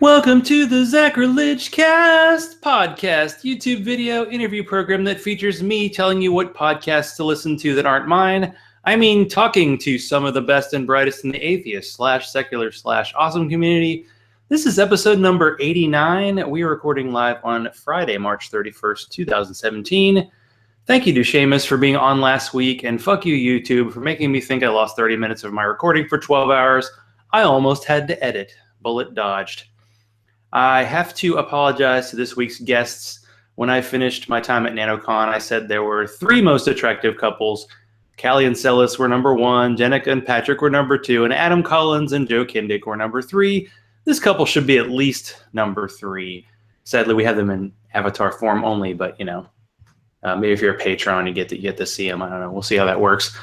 Welcome to the Zachrilege Cast podcast, YouTube video interview program that features me telling you what podcasts to listen to that aren't mine. I mean, talking to some of the best and brightest in the atheist / secular / awesome community. This is episode number 89. We are recording live on Friday, March 31st, 2017. Thank you to Seamus for being on last week, and fuck you, YouTube, for making me think I lost 30 minutes of my recording for 12 hours. I almost had to edit. Bullet dodged. I have to apologize to this week's guests. When I finished my time at NaNoCon, I said there were three most attractive couples. Callie and Celis were number one, Jenica and Patrick were number two, and Adam Collins and Joe Kindick were number three. This couple should be at least number three. Sadly, we have them in avatar form only, but you know, maybe if you're a patron, you get to see them. I don't know. We'll see how that works.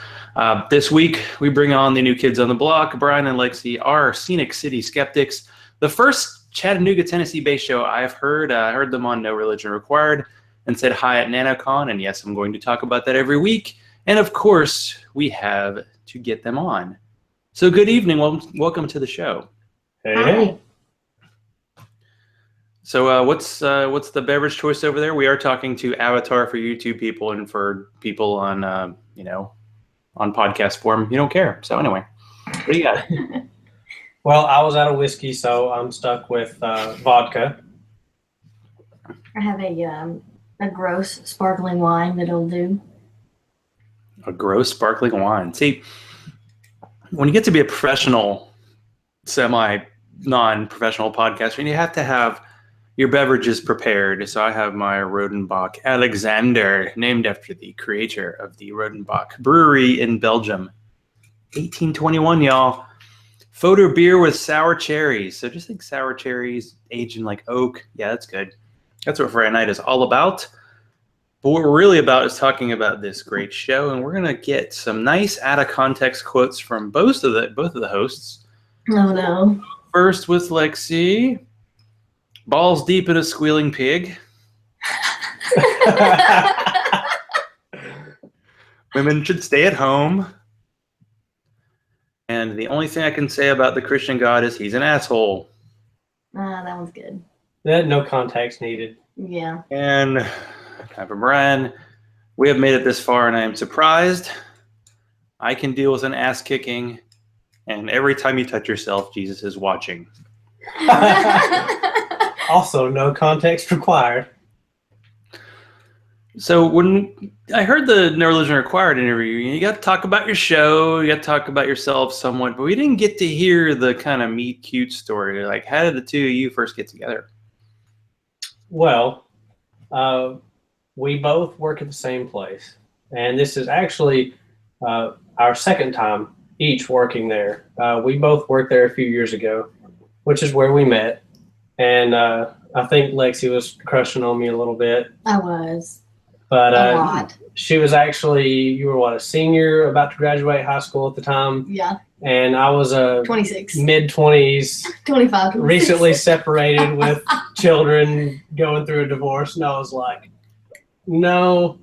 This week, we bring on the new kids on the block. Brian and Lexi are Scenic City Skeptics. The first Chattanooga, Tennessee-based show I've heard. I heard them on No Religion Required and said hi at NaNoCon. And yes, I'm going to talk about that every week. And of course, we have to get them on. So good evening. Welcome to the show. Hey. So what's the beverage choice over there? We are talking to Avatar for YouTube people and for people on on podcast form. You don't care. So anyway, what do you got? Well, I was out of whiskey, so I'm stuck with vodka. I have a gross sparkling wine that'll do. A gross sparkling wine. See, when you get to be a professional, non-professional podcaster, you have to have your beverages prepared. So I have my Rodenbach Alexander, named after the creator of the Rodenbach Brewery in Belgium. 1821, y'all. Fodor beer with sour cherries. So just think sour cherries aged in like oak. Yeah, that's good. That's what Friday night is all about. But what we're really about is talking about this great show, and we're gonna get some nice out of context quotes from both of the hosts. Oh no. First with Lexi. Balls deep in a squealing pig. Women should stay at home. And the only thing I can say about the Christian God is he's an asshole. That one's good. No context needed. Yeah. And time for Brian. We have made it this far, and I am surprised. I can deal with an ass kicking, and every time you touch yourself, Jesus is watching. Also, no context required. So when I heard the No Religion Required interview, you got to talk about your show, you got to talk about yourself somewhat, but we didn't get to hear the kind of meet cute story. Like, how did the two of you first get together? Well, we both work at the same place, and this is actually our second time each working there. We both worked there a few years ago, which is where we met, and I think Lexi was crushing on me a little bit. I was. But she was actually, you were what, a senior about to graduate high school at the time? Yeah. And I was a 26. Mid-20s, 25. 26. recently separated with children going through a divorce. And I was like, no,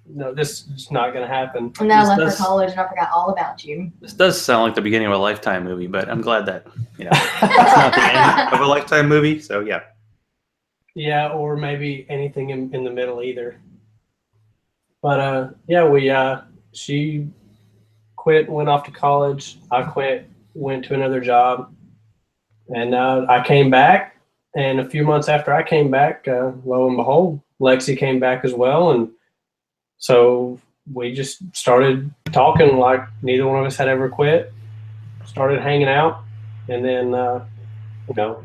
this is not going to happen. And then I left for college and I forgot all about you. This does sound like the beginning of a Lifetime movie, but I'm glad that, it's not the end of a Lifetime movie, so yeah. Yeah, or maybe anything in the middle either. But yeah, she quit, went off to college. I quit, went to another job, and I came back. And a few months after I came back, lo and behold, Lexi came back as well, and so we just started talking like neither one of us had ever quit. Started hanging out, and then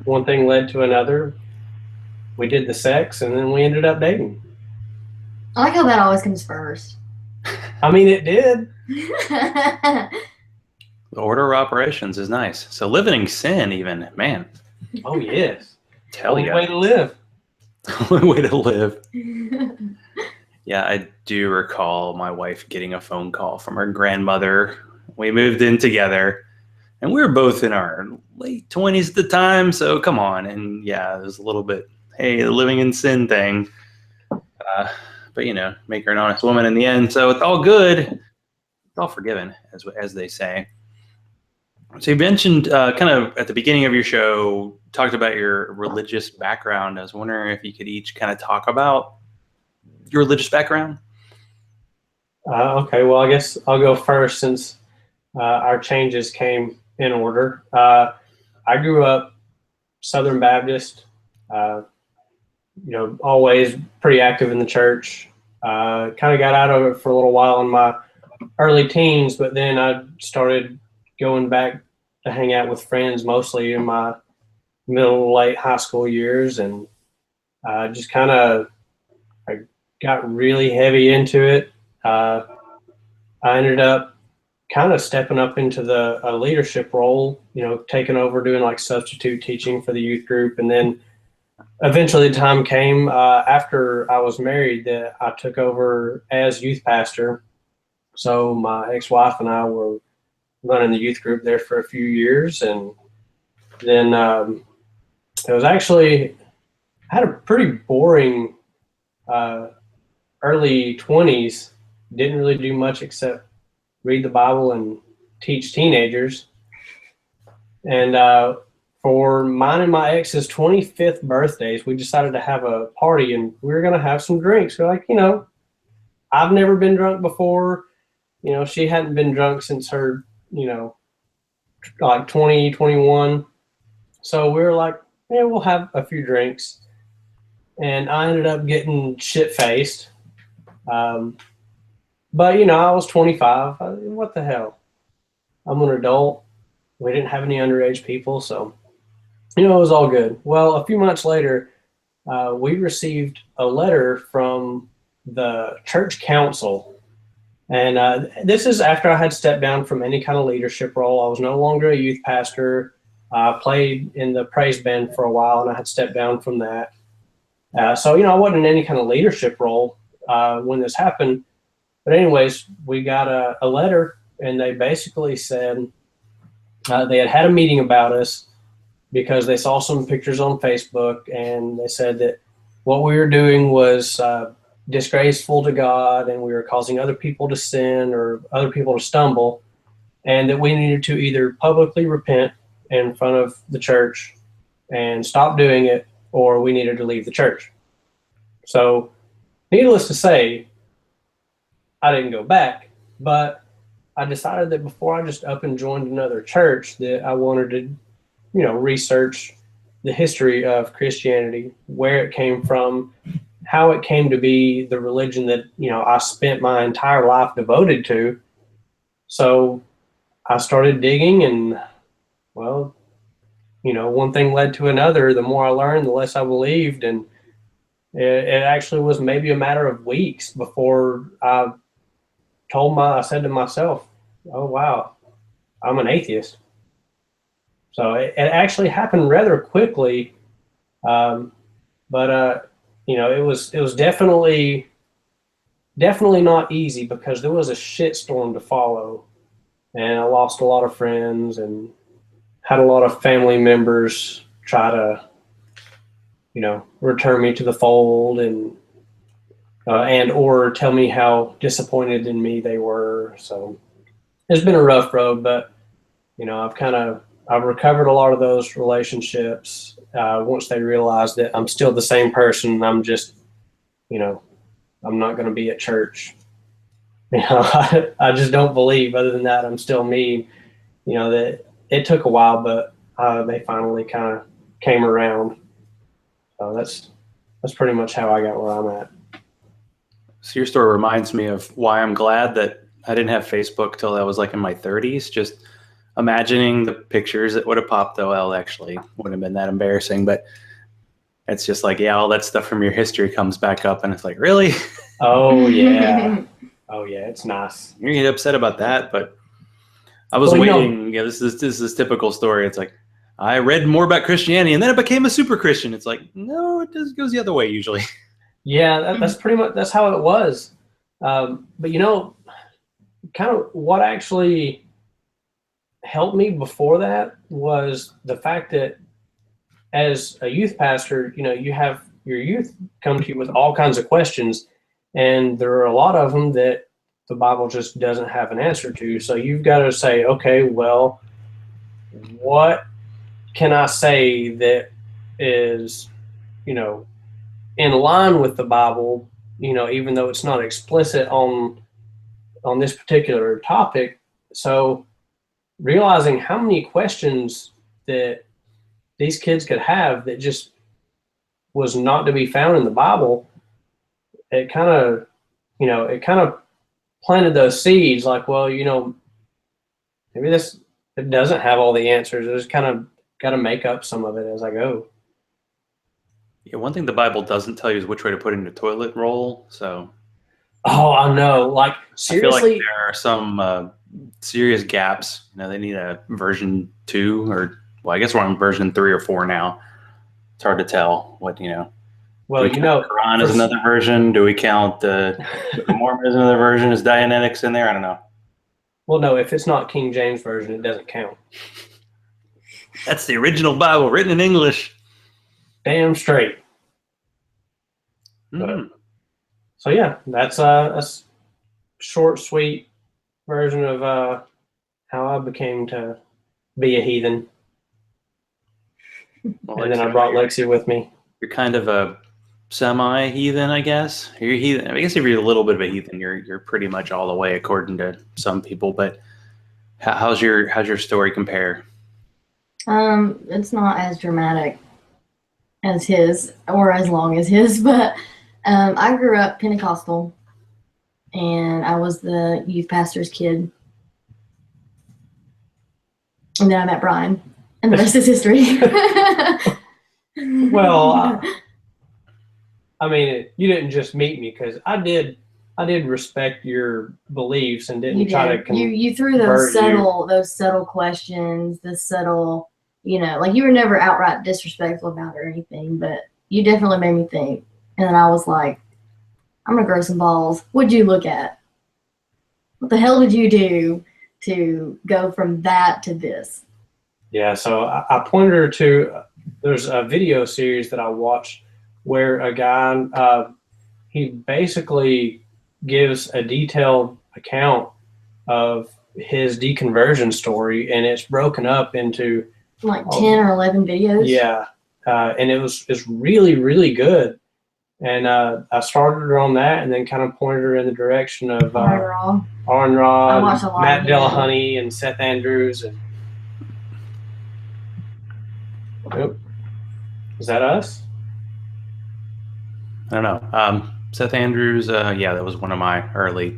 one thing led to another. We did the sex, and then we ended up dating. I like how that always comes first. I mean, it did. The order of operations is nice. So living in sin, even, man. Oh, yes. Tell you. Way to live. Only way to live. Yeah, I do recall my wife getting a phone call from her grandmother. We moved in together, and we were both in our late 20s at the time, so come on. And yeah, it was a little bit, hey, the living in sin thing. But, make her an honest woman in the end. So it's all good. It's all forgiven, as they say. So you mentioned kind of at the beginning of your show, talked about your religious background. I was wondering if you could each kind of talk about your religious background. Okay, well, I guess I'll go first since our changes came in order. I grew up Southern Baptist, always pretty active in the church. Kind of got out of it for a little while in my early teens, but then I started going back to hang out with friends mostly in my middle, late high school years, and just kind of I got really heavy into it. I ended up kind of stepping up into a leadership role, taking over doing like substitute teaching for the youth group. And then eventually the time came after I was married that I took over as youth pastor. So my ex-wife and I were running the youth group there for a few years. And then it was actually, I had a pretty boring early 20s, didn't really do much except read the Bible and teach teenagers. And for mine and my ex's 25th birthdays, we decided to have a party and we were going to have some drinks. We're like, I've never been drunk before. She hadn't been drunk since her, like 20, 21. So we were like, yeah, we'll have a few drinks. And I ended up getting shit-faced. But, I was 25. What the hell? I'm an adult. We didn't have any underage people, so, it was all good. Well, a few months later, we received a letter from the church council. And this is after I had stepped down from any kind of leadership role. I was no longer a youth pastor. I played in the praise band for a while, and I had stepped down from that. So, I wasn't in any kind of leadership role when this happened. But anyways, we got a letter, and they basically said they had a meeting about us because they saw some pictures on Facebook, and they said that what we were doing was disgraceful to God, and we were causing other people to sin or other people to stumble, and that we needed to either publicly repent in front of the church and stop doing it, or we needed to leave the church. So, needless to say, I didn't go back, but I decided that before I just up and joined another church that I wanted to, research the history of Christianity, where it came from, how it came to be the religion that, I spent my entire life devoted to. So I started digging and, well, one thing led to another. The more I learned, the less I believed. And it actually was maybe a matter of weeks before I said to myself, oh, wow, I'm an atheist. So it actually happened rather quickly. But it was definitely not easy because there was a shitstorm to follow. And I lost a lot of friends and had a lot of family members try to, return me to the fold and or tell me how disappointed in me they were. So it's been a rough road, but I've recovered a lot of those relationships once they realized that I'm still the same person. I'm just, I'm not going to be at church. I just don't believe. Other than that, I'm still me. That it took a while, but they finally kind of came around. So that's pretty much how I got where I'm at. So your story reminds me of why I'm glad that I didn't have Facebook till I was like in my 30s. Just imagining the pictures that would have popped, though, well, actually wouldn't have been that embarrassing. But it's just like, yeah, all that stuff from your history comes back up, and it's like, really? Oh, yeah. Oh, yeah, it's nice. You get upset about that, but I was waiting. Yeah, this is typical story. It's like, I read more about Christianity, and then I became a super Christian. It's like, no, it goes the other way usually. Yeah, that's pretty much, that's how it was. But kind of what actually helped me before that was the fact that as a youth pastor, you have your youth come to you with all kinds of questions, and there are a lot of them that the Bible just doesn't have an answer to. So you've got to say, okay, well, what can I say that is, in line with the Bible, even though it's not explicit on this particular topic. So realizing how many questions that these kids could have that just was not to be found in the Bible, it kind of planted those seeds like, well, maybe it doesn't have all the answers. I just kind of got to make up some of it as I go. Yeah, one thing the Bible doesn't tell you is which way to put in your toilet roll. So, Oh, I know. Like, seriously, I feel like there are some serious gaps. They need a version 2, or I guess we're on version 3 or 4 now. It's hard to tell what well, do we count the Quran as another version? Do we count the Mormon as another version? Is Dianetics in there? I don't know. Well, no, if it's not King James Version, it doesn't count. That's the original Bible written in English. Damn straight. So yeah, that's a short, sweet version of how I became to be a heathen. Well, and then I brought Lexi with me. You're kind of a semi-heathen, I guess. You're a heathen. I guess if you're a little bit of a heathen, you're pretty much all the way, according to some people. But how's your story compare? It's not as dramatic as his or as long as his, but I grew up Pentecostal, and I was the youth pastor's kid. And then I met Brian, and the rest is history. Well, I mean, you didn't just meet me, because I did respect your beliefs and didn't try to you threw those subtle questions, the subtle, like you were never outright disrespectful about it or anything, but you definitely made me think. And then I was like, I'm gonna grow some balls. What'd you look at? What the hell did you do to go from that to this? Yeah, so I pointed her to, there's a video series that I watched where a guy, he basically gives a detailed account of his deconversion story, and it's broken up into like 10 or 11 videos. Yeah, and it's really, really good. And I started her on that, and then kind of pointed her in the direction of Aaron Ra, Matt Dillahunty, and Seth Andrews. And is that us? I don't know. Seth Andrews, that was one of my early,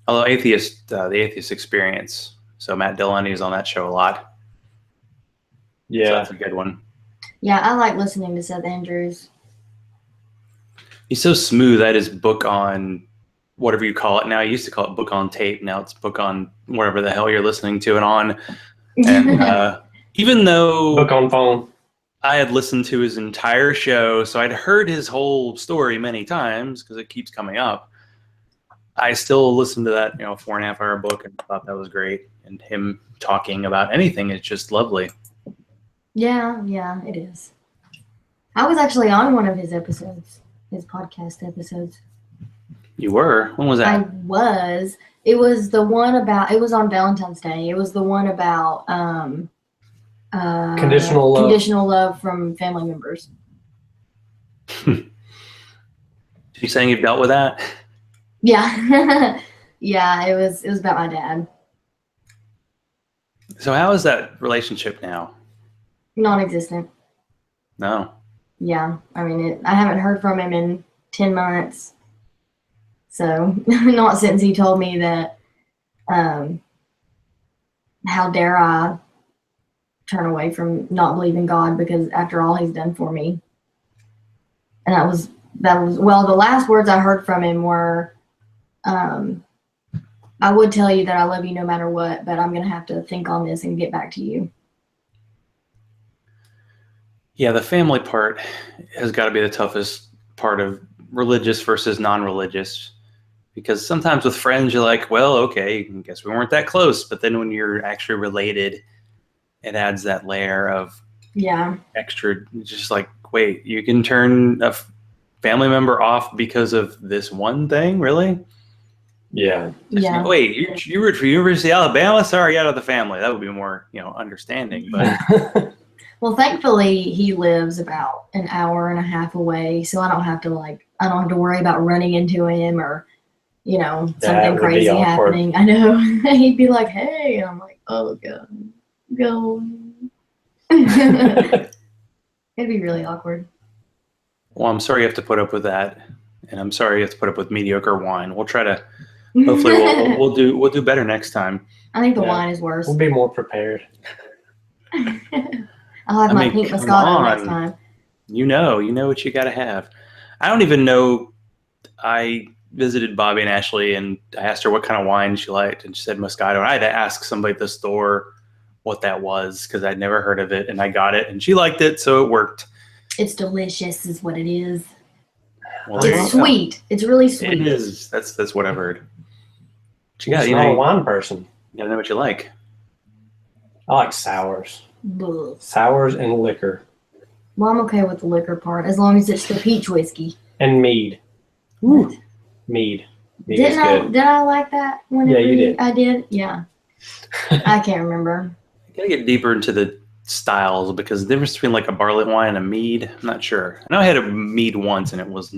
although the Atheist Experience. So Matt Dillahunty is on that show a lot. Yeah, so that's a good one. Yeah, I like listening to Seth Andrews. He's so smooth. That his book on whatever you call it now. You used to call it book on tape. Now it's book on whatever the hell you're listening to it on. And even though book on phone, I had listened to his entire show, so I'd heard his whole story many times because it keeps coming up. I still listened to that 4.5-hour book and thought that was great. And him talking about anything is just lovely. Yeah, it is. I was actually on one of his episodes. His podcast episodes. You were? When was that? I was. It was the one about, it was on Valentine's Day. It was the one about conditional love from family members. You saying you've dealt with that? Yeah. Yeah, it was about my dad. So how is that relationship now? Non-existent. No. Yeah, I mean, I haven't heard from him in 10 months. So, not since he told me that, how dare I turn away from not believing God, because after all he's done for me. And that was, well, the last words I heard from him were, I would tell you that I love you no matter what, but I'm going to have to think on this and get back to you. Yeah, the family part has got to be the toughest part of religious versus non-religious, because sometimes with friends you're like, well, okay, I guess we weren't that close, but then when you're actually related, it adds that layer of extra, just like, wait, you can turn a family member off because of this one thing, really? Yeah. Yeah. Wait, you root for University of Alabama? Sorry, out of the family. That would be more, understanding. But Well, thankfully, he lives about an hour and a half away, so I don't have to worry about running into him or, something would be crazy awkward. happening. I know. He'd be like, "Hey," and I'm like, "Oh God, go." It'd be really awkward. well, I'm sorry you have to put up with that, and I'm sorry you have to put up with mediocre wine. We'll try to. Hopefully, we'll do better next time. I think the wine is worse. We'll be more prepared. I'll have my pink Moscato next time. You know what you got to have. I don't even know. I visited Bobby and Ashley, and I asked her what kind of wine she liked, and she said Moscato. And I had to ask somebody at the store what that was because I'd never heard of it, and I got it, and she liked it, so it worked. It's delicious, is what it is. Well, it's sweet. It's really sweet. It is. That's what I've heard. You're not a wine person. You gotta know what you like. I like sours. Ugh. Sours and liquor. Well, I'm okay with the liquor part as long as it's the peach whiskey. And mead. Ooh. Mead. Mead is good. Did I like that? Yeah, you did. I did? Yeah. I can't remember. You gotta get deeper into the styles because the difference between like a barley wine and a mead, I'm not sure. I know I had a mead once and it was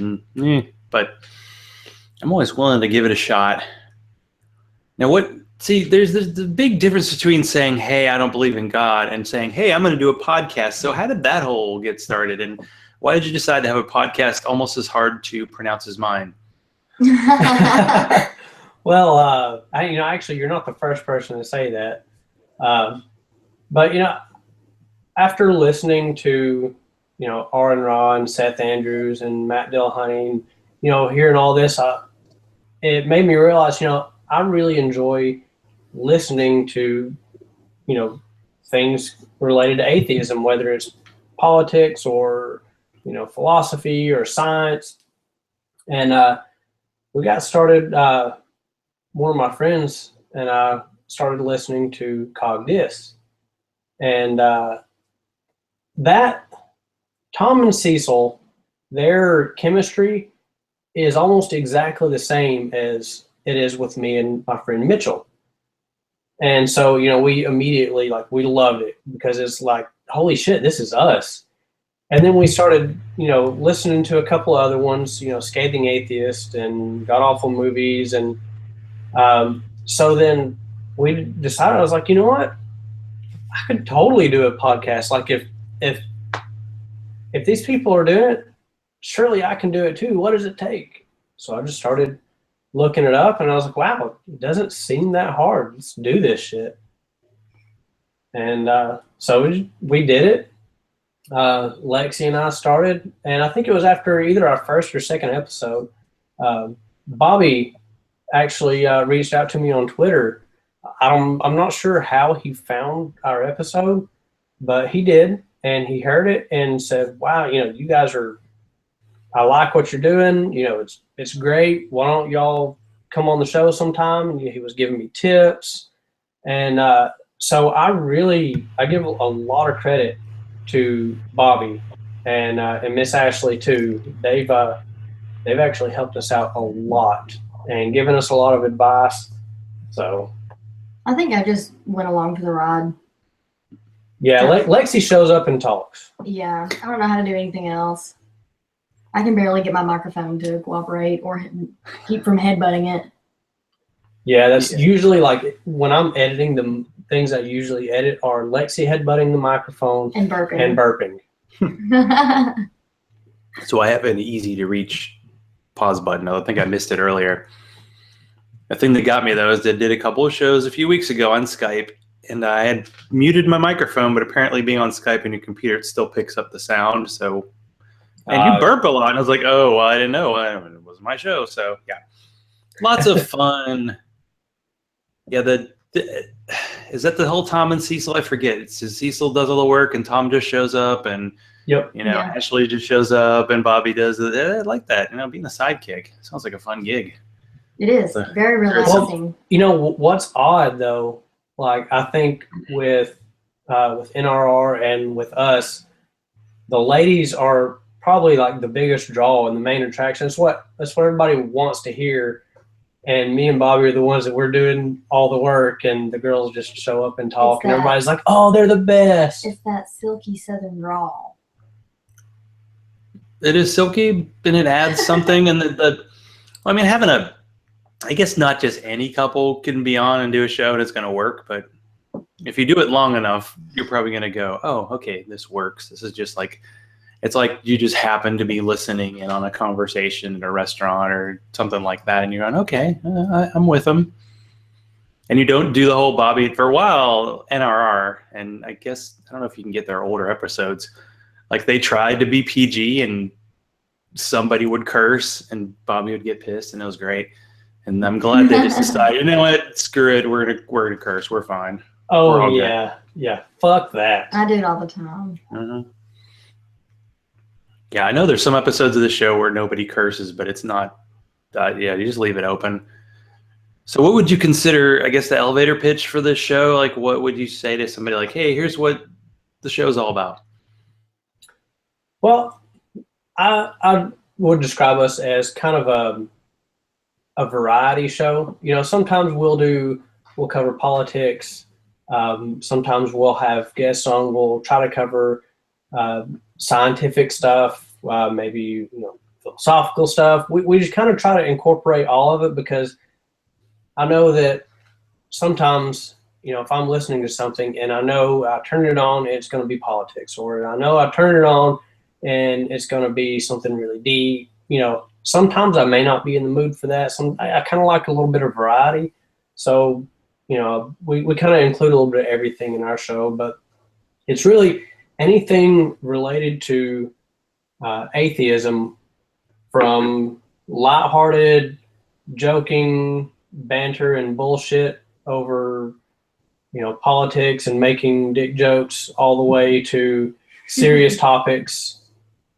but I'm always willing to give it a shot. Now there's the big difference between saying, hey, I don't believe in God, and saying, hey, I'm going to do a podcast. So how did that whole get started? And why did you decide to have a podcast almost as hard to pronounce as mine? Well, actually, you're not the first person to say that. But, after listening to, Aaron Ra and Seth Andrews and Matt Dillahunty, hearing all this, it made me realize, I really enjoy listening to, things related to atheism, whether it's politics or, philosophy or science. And we got started, one of my friends and I started listening to Cogdis. And that Tom and Cecil, their chemistry is almost exactly the same as it is with me and my friend Mitchell. And so, we immediately, we loved it because it's like, holy shit, this is us. And then we started, listening to a couple of other ones, Scathing Atheist and God Awful Movies. And so then we decided, I was like, you know what? I could totally do a podcast. Like if these people are doing it, surely I can do it too. What does it take? So I just started looking it up and I was like, wow, it doesn't seem that hard. Let's do this shit. And so we did it. Lexi and I started, and I think it was after either our first or second episode. Bobby actually reached out to me on Twitter. I'm not sure how he found our episode, but he did, and he heard it and said, wow, you guys I like what you're doing. It's great. Why don't y'all come on the show sometime? And he was giving me tips. And so I give a lot of credit to Bobby and Miss Ashley too. They've actually helped us out a lot and given us a lot of advice. So I think I just went along for the ride. Yeah, Lexi shows up and talks. Yeah, I don't know how to do anything else. I can barely get my microphone to cooperate or keep from headbutting it. Yeah, that's usually like when I'm editing, the things I usually edit are Lexi headbutting the microphone and burping. So I have an easy to reach pause button. I think I missed it earlier. The thing that got me though is I did a couple of shows a few weeks ago on Skype, and I had muted my microphone, but apparently being on Skype and your computer, it still picks up the sound. So, and you burp a lot. And I was like, oh, well, I didn't know. It was my show. So yeah, lots of fun. Yeah, is that the whole Tom and Cecil? I forget. It's just Cecil does all the work and Tom just shows up, and Ashley just shows up and Bobby does it. I like that. Being a sidekick sounds like a fun gig. It is very relaxing. Well, what's odd though, like I think with NRR and with us, the ladies are probably like the biggest draw and the main attraction. That's what everybody wants to hear. and me and Bobby are the ones that we're doing all the work, and the girls just show up and talk, and everybody's like, "Oh, they're the best." It's that silky Southern drawl. It is silky, and it adds something. And I mean, having I guess not just any couple can be on and do a show and it's going to work, but if you do it long enough, you're probably going to go, oh, okay, this works. This is just like, it's like you just happen to be listening in on a conversation at a restaurant or something like that, and you're going, okay, I'm with them. And you don't do the whole Bobby for a while, NRR, and I guess, I don't know if you can get their older episodes. Like they tried to be PG and somebody would curse and Bobby would get pissed, and it was great. And I'm glad they just decided, you know what, screw it, we're gonna curse, we're fine. Oh yeah, yeah, fuck that. I do it all the time. Mm-hmm. Yeah, I know there's some episodes of the show where nobody curses, but it's not. Yeah, you just leave it open. So, what would you consider, I guess, the elevator pitch for this show? Like, what would you say to somebody like, "Hey, here's what the show's all about"? Well, I would describe us as kind of a variety show. You know, sometimes we'll cover politics. Sometimes we'll have guests on. We'll try to cover scientific stuff, maybe philosophical stuff. We just kind of try to incorporate all of it, because I know that sometimes, if I'm listening to something and I know I turn it on, it's going to be politics, or I know I turn it on and it's going to be something really deep. Sometimes I may not be in the mood for that. I kind of like a little bit of variety. So, we kind of include a little bit of everything in our show, but it's really anything related to atheism, from lighthearted, joking, banter and bullshit over, politics and making dick jokes, all the way to serious topics.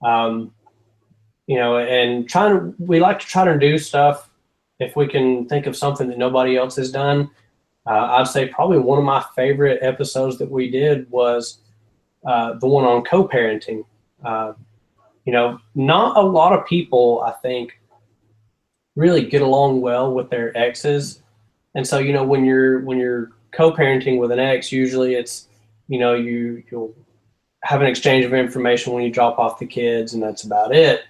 And we like to try to do stuff if we can think of something that nobody else has done. I'd say probably one of my favorite episodes that we did was the one on co-parenting. Not a lot of people, I think, really get along well with their exes. And so, when you're co-parenting with an ex, usually it's, you'll have an exchange of information when you drop off the kids, and that's about it.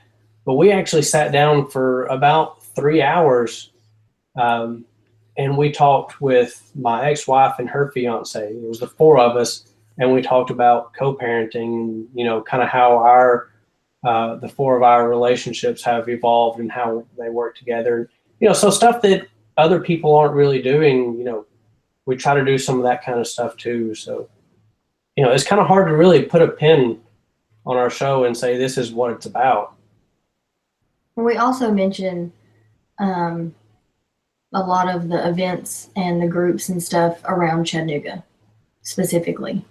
But we actually sat down for about 3 hours, and we talked with my ex-wife and her fiance. It was the four of us, and we talked about co-parenting, kind of how the four of our relationships have evolved and how they work together. So stuff that other people aren't really doing, we try to do some of that kind of stuff too. So, it's kind of hard to really put a pin on our show and say this is what it's about. We also mention a lot of the events and the groups and stuff around Chattanooga specifically.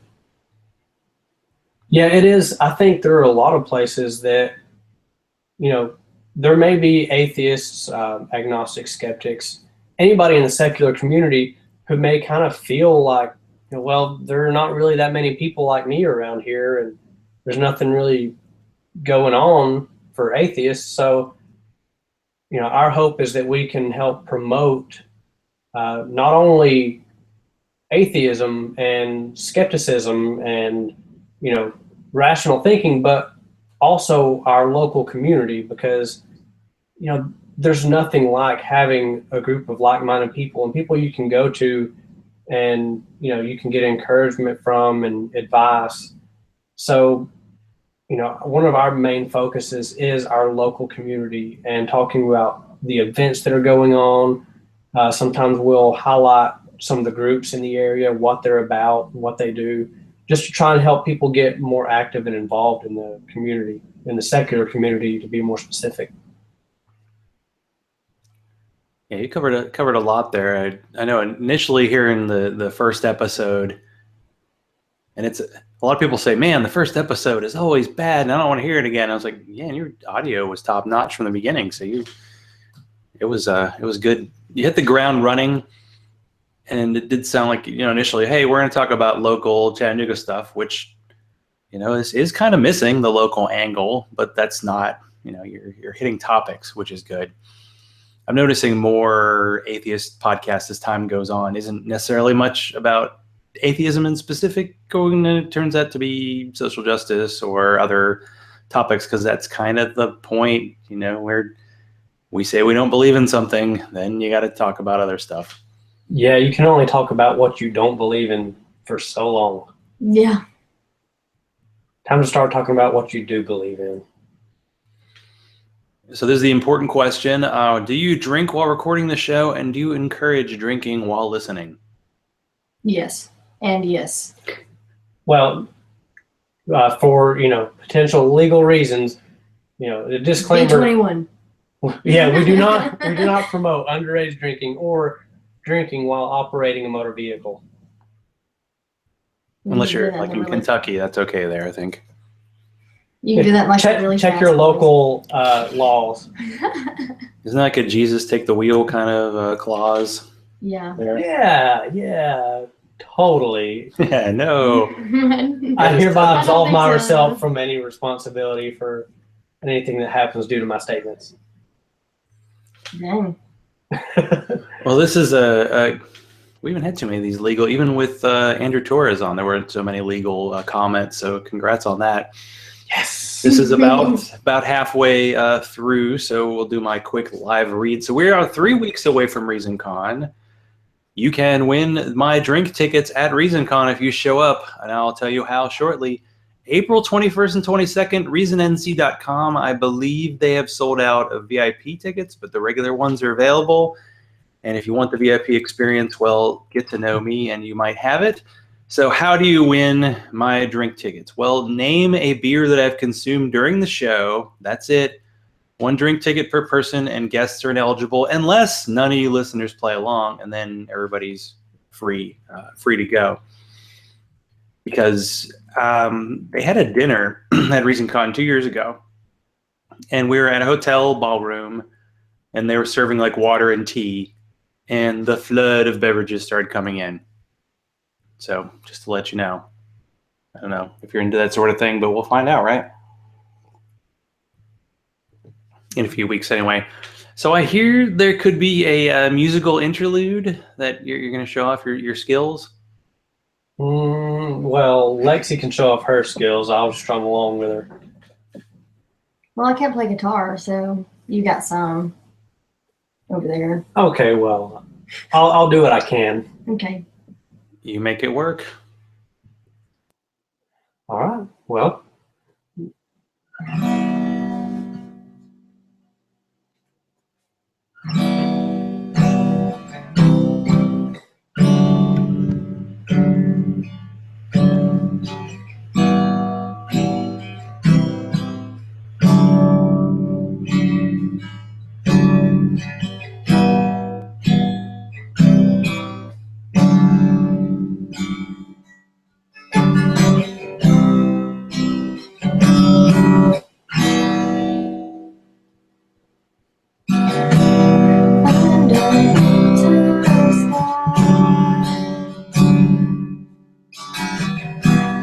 Yeah, it is. I think there are a lot of places that, there may be atheists, agnostics, skeptics, anybody in the secular community who may kind of feel like, well, there are not really that many people like me around here, and there's nothing really going on for atheists. So, our hope is that we can help promote not only atheism and skepticism and, rational thinking, but also our local community, because, there's nothing like having a group of like-minded people and people you can go to and, you can get encouragement from and advice. So, one of our main focuses is our local community and talking about the events that are going on. Sometimes we'll highlight some of the groups in the area, what they're about, what they do, just to try and help people get more active and involved in the community, in the secular community, to be more specific. Yeah, you covered a lot there. I know initially hearing the first episode, and it's a lot of people say, man, the first episode is always bad and I don't want to hear it again. I was like, yeah, and your audio was top notch from the beginning. So it was good. You hit the ground running, and it did sound like, initially, hey, we're going to talk about local Chattanooga stuff, which, is kind of missing the local angle, but that's not, you're hitting topics, which is good. I'm noticing more atheist podcasts as time goes on. Isn't necessarily much about atheism in specific. Turns out to be social justice or other topics, because that's kind of the point, where we say we don't believe in something, then you got to talk about other stuff. Yeah, you can only talk about what you don't believe in for so long. Yeah. Time to start talking about what you do believe in. So this is the important question. Do you drink while recording the show, and do you encourage drinking while listening? Yes. And yes. Well, for, potential legal reasons, the disclaimer. 21. Yeah, we do not promote underage drinking or drinking while operating a motor vehicle. Unless you're like in Kentucky, that's okay there, I think. You can do that like really check fast your local laws. Isn't that like a Jesus take the wheel kind of clause? Yeah. There? Yeah, totally. Yeah, no. I hereby absolve think myself so. from any responsibility for anything that happens due to my statements. Dang. Well, this is we haven't had too many of these legal, even with Andrew Torres on, there weren't so many legal comments, so congrats on that. Yes. This is about halfway through, so we'll do my quick live read. So we're 3 weeks away from ReasonCon. You can win my drink tickets at ReasonCon if you show up, and I'll tell you how shortly. April 21st and 22nd, reasonnc.com. I believe they have sold out of VIP tickets, but the regular ones are available. And if you want the VIP experience, well, get to know me and you might have it. So how do you win my drink tickets? Well, name a beer that I've consumed during the show. That's it. 1 drink ticket per person, and guests are ineligible unless none of you listeners play along, and then everybody's free to go. Because they had a dinner at ReasonCon 2 years ago, and we were at a hotel ballroom, and they were serving like water and tea, and the flood of beverages started coming in. So just to let you know. I don't know if you're into that sort of thing, but we'll find out, right? In a few weeks anyway. So I hear there could be a musical interlude that you're going to show off your skills. Well, Lexi can show off her skills. I'll strum along with her. Well, I can't play guitar, so you got some over there. Okay, well, I'll do what I can. Okay. You make it work. All right. Well.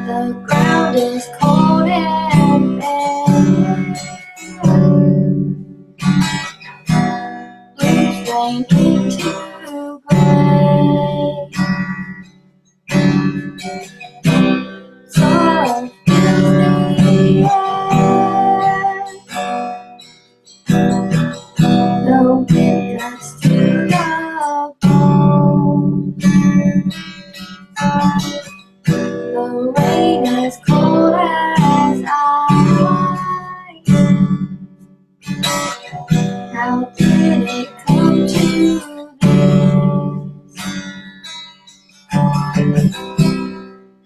The ground is cold and bare. Leaves rain into gray. Sorrow fills the air. The wind cuts to the bone. The rain is cold as ice. How did it come to this?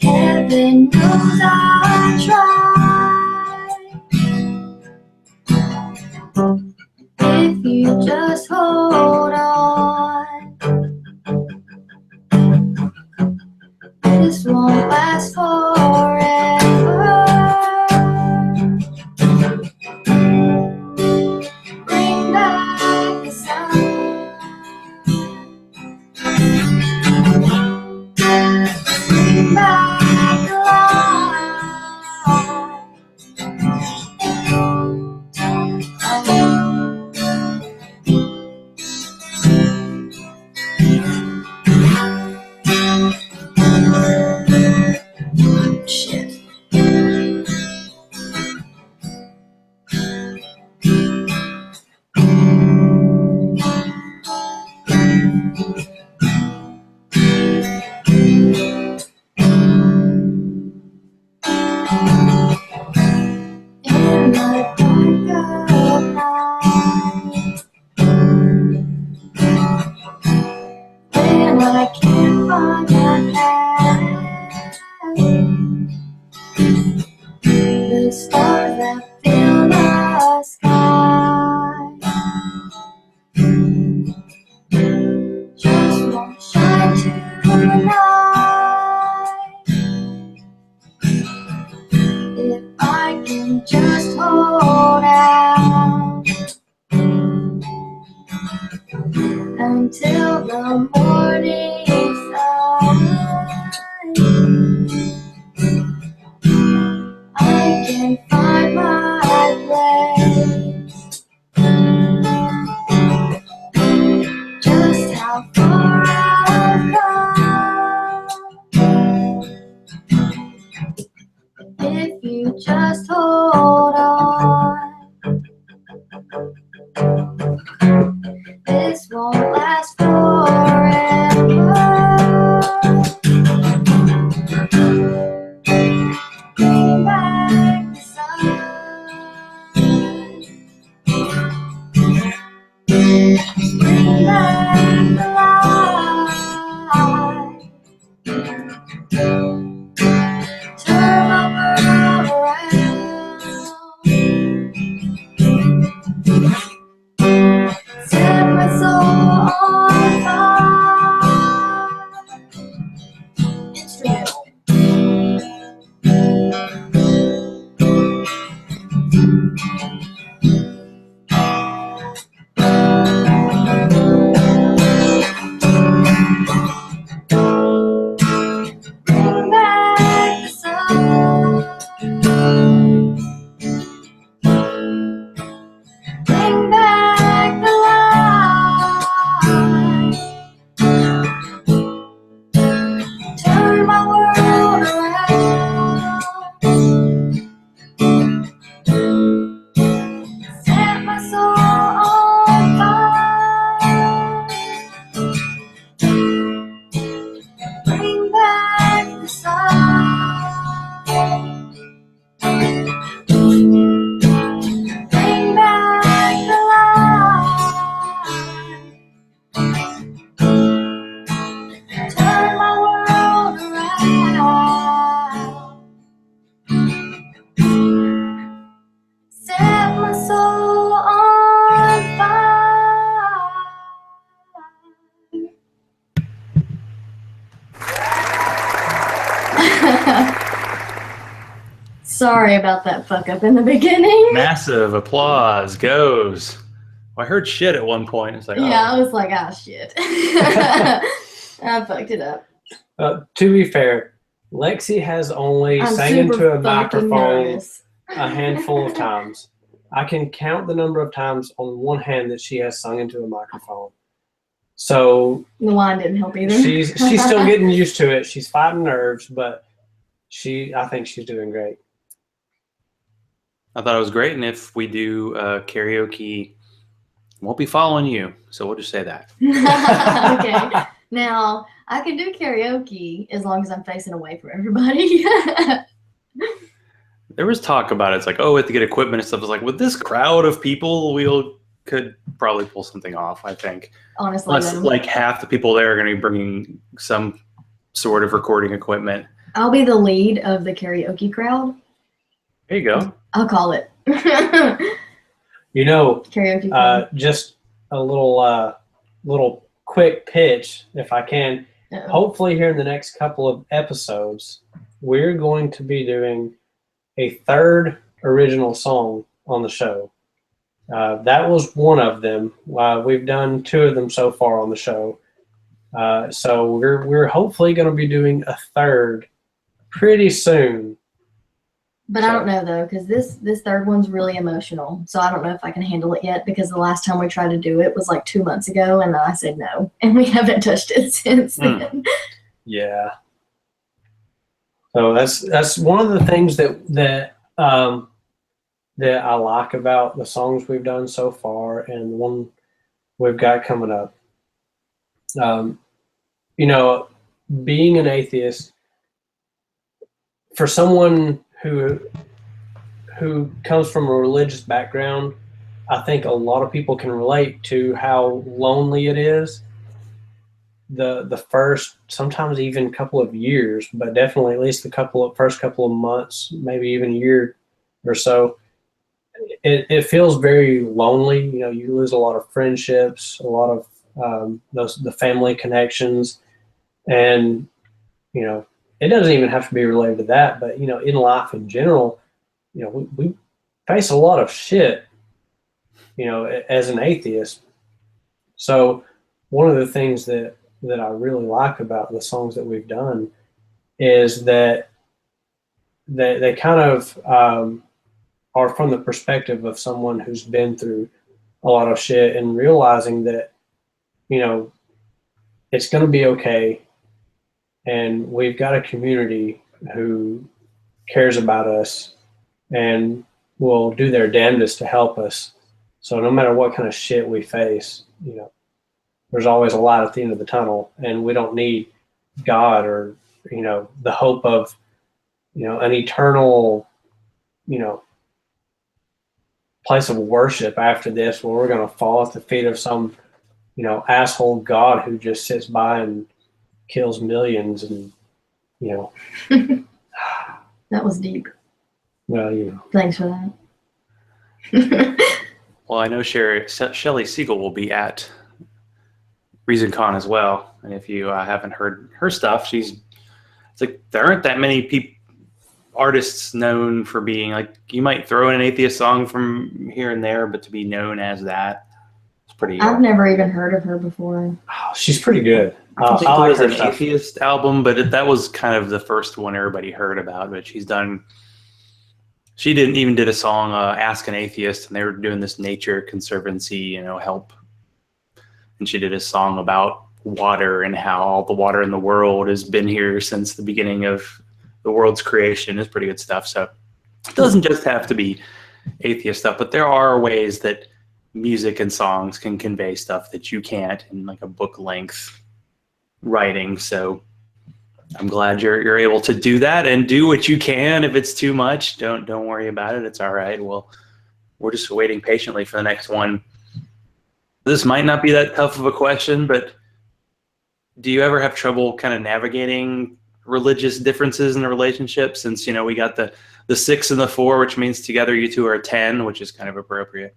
Heaven knows I tried. If you just hold on, this won't last forever. Bring back the sun. Bring back the light. In the dark of night, when I can't find my path, the stars that fill the sky just won't shine tonight. If I can just hold out until the morning sun, I can find my place. Just how far I've come, if you just hold on, this won't last forever. Bring back the sun, bring back the light, turn my world around, set my soul on fire. Instrumental. Bring back the sun, bring back the light, turn my world around, set my soul on fire. Bring back the sun, bring back the light, turn my world around, set my soul on fire. Sorry about that fuck up in the beginning. Massive applause goes. I heard shit at one point. It's like, Yeah, I was like, ah, shit. I fucked it up. To be fair, Lexi has only I'm sang super into a fucking microphone nervous. a handful of times. I can count the number of times on one hand that she has sung into a microphone. So The wine didn't help either. she's still getting used to it. She's fighting nerves, but I think she's doing great. I thought it was great. And if we do karaoke, won't be following you. So we'll just say that. Okay. Now, I can do karaoke as long as I'm facing away from everybody. There was talk about it. It's like, oh, we have to get equipment and stuff. It's like, with this crowd of people, could probably pull something off, I think. Honestly, Unless though. like half the people there are going to be bringing some sort of recording equipment. I'll be the lead of the karaoke crowd. There you go. I'll call it. You know, Karaoke crowd. just a little quick pitch, if I can. Uh-oh. Hopefully here in the next couple of episodes, we're going to be doing a third original song on the show. That was one of them. We've done two of them so far on the show. So we're hopefully going to be doing a third pretty soon. But I don't know though, because this third one's really emotional. So I don't know if I can handle it yet, because the last time we tried to do it was like 2 months ago, and I said no, and we haven't touched it since then. Yeah. So that's one of the things that I like about the songs we've done so far, and the one we've got coming up. You know, being an atheist, for someone who comes from a religious background, I think a lot of people can relate to how lonely it is. The first, sometimes even couple of years, but definitely at least the first couple of months, maybe even a year or so, it feels very lonely. You know, you lose a lot of friendships, a lot of the family connections, and you know, it doesn't even have to be related to that, but you know, in life in general, you know, we face a lot of shit, you know, as an atheist. So one of the things that I really like about the songs that we've done is that they kind of are from the perspective of someone who's been through a lot of shit and realizing that, you know, it's going to be okay. And we've got a community who cares about us and will do their damnedest to help us. So no matter what kind of shit we face, you know, there's always a light at the end of the tunnel, and we don't need God or, you know, the hope of, you know, an eternal, you know, place of worship after this where we're going to fall at the feet of some, you know, asshole God who just sits by and kills millions and, you know. That was deep. Well, you know. Thanks for that. Well, I know Shelley Siegel will be at ReasonCon as well, and if you haven't heard her stuff, it's like there aren't that many artists known for being like, you might throw in an atheist song from here and there, but to be known as that, it's pretty. I've never even heard of her before. Oh, she's pretty good. I think I it like was her an stuff. atheist album, but that was kind of the first one everybody heard about. But she did a song, Ask an Atheist, and they were doing this nature conservancy, you know, help. And she did a song about water and how all the water in the world has been here since the beginning of the world's creation. It's pretty good stuff. So it doesn't just have to be atheist stuff, but there are ways that music and songs can convey stuff that you can't in like a book length writing. So I'm glad you're able to do that and do what you can. If it's too much, don't worry about it. It's all right. Well, we're just waiting patiently for the next one. This might not be that tough of a question, but do you ever have trouble kind of navigating religious differences in a relationship? Since, you know, we got the 6 and the 4, which means together you two are 10, which is kind of appropriate.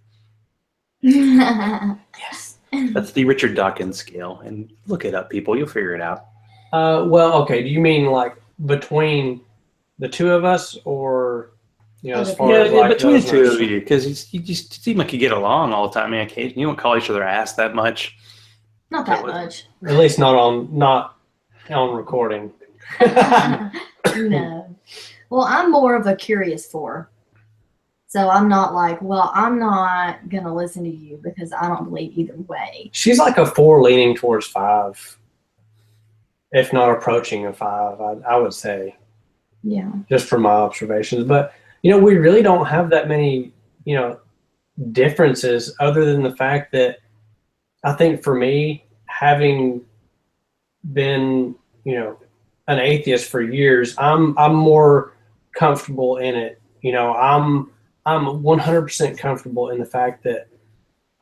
Yes. That's the Richard Dawkins scale. And look it up, people. You'll figure it out. Well, okay. Do you mean like between the two of us, or, you know, as far as like between the two those of you, because you just seem like you get along all the time. I mean, occasionally you don't call each other ass that much. Not that much. At least not on recording. No. Well, I'm more of a curious 4. So I'm not like, well, I'm not going to listen to you because I don't believe either way. She's like a 4 leaning towards 5, if not approaching a 5, I would say. Yeah. Just from my observations. But, you know, we really don't have that many, you know, differences other than the fact that I think for me, having been, you know, an atheist for years, I'm more comfortable in it. You know, I'm 100% comfortable in the fact that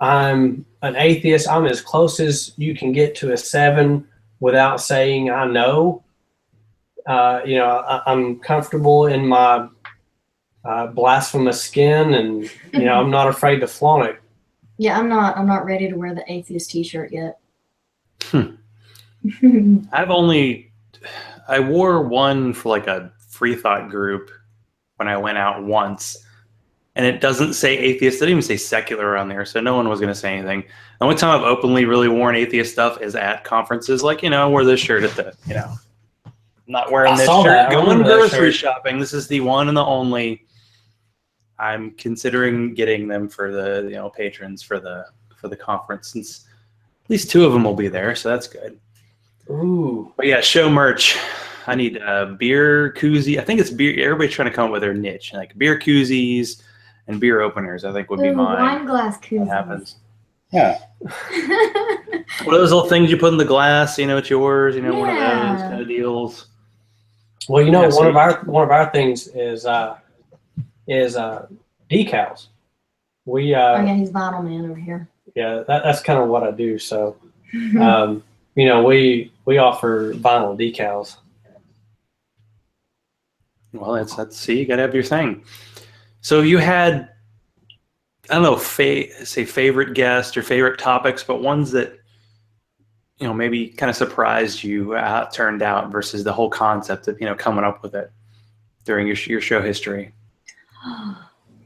I'm an atheist. I'm as close as you can get to a 7 without saying I know. You know, I'm comfortable in my blasphemous skin, and, you know, I'm not afraid to flaunt it. Yeah, I'm not ready to wear the atheist t-shirt yet. I wore one for like a free thought group when I went out once, and it doesn't say atheist. It didn't even say secular on there, so no one was going to say anything. The only time I've openly really worn atheist stuff is at conferences, like, you know, I wore this shirt at the, you know, I'm not wearing this shirt going grocery shopping. This is the one and the only. I'm considering getting them for the, you know, patrons for the conference, since at least 2 of them will be there, so that's good. Ooh. But yeah, show merch. I need beer koozie. I think it's beer. Everybody's trying to come up with their niche, like beer koozies and beer openers. I think would be mine. Wine glass koozies. That happens. Yeah. What are those little things you put in the glass? You know, it's yours. You know, one of those kind of deals. Well, Yeah, one of our things is decals. We Oh yeah, he's vinyl man over here. yeah, that's kind of what I do. So, we offer vinyl decals. Well, that's see, you gotta have your thing. So you had, I don't know, say favorite guest or favorite topics, but ones that maybe kind of surprised you how it turned out versus the whole concept of coming up with it during your show history.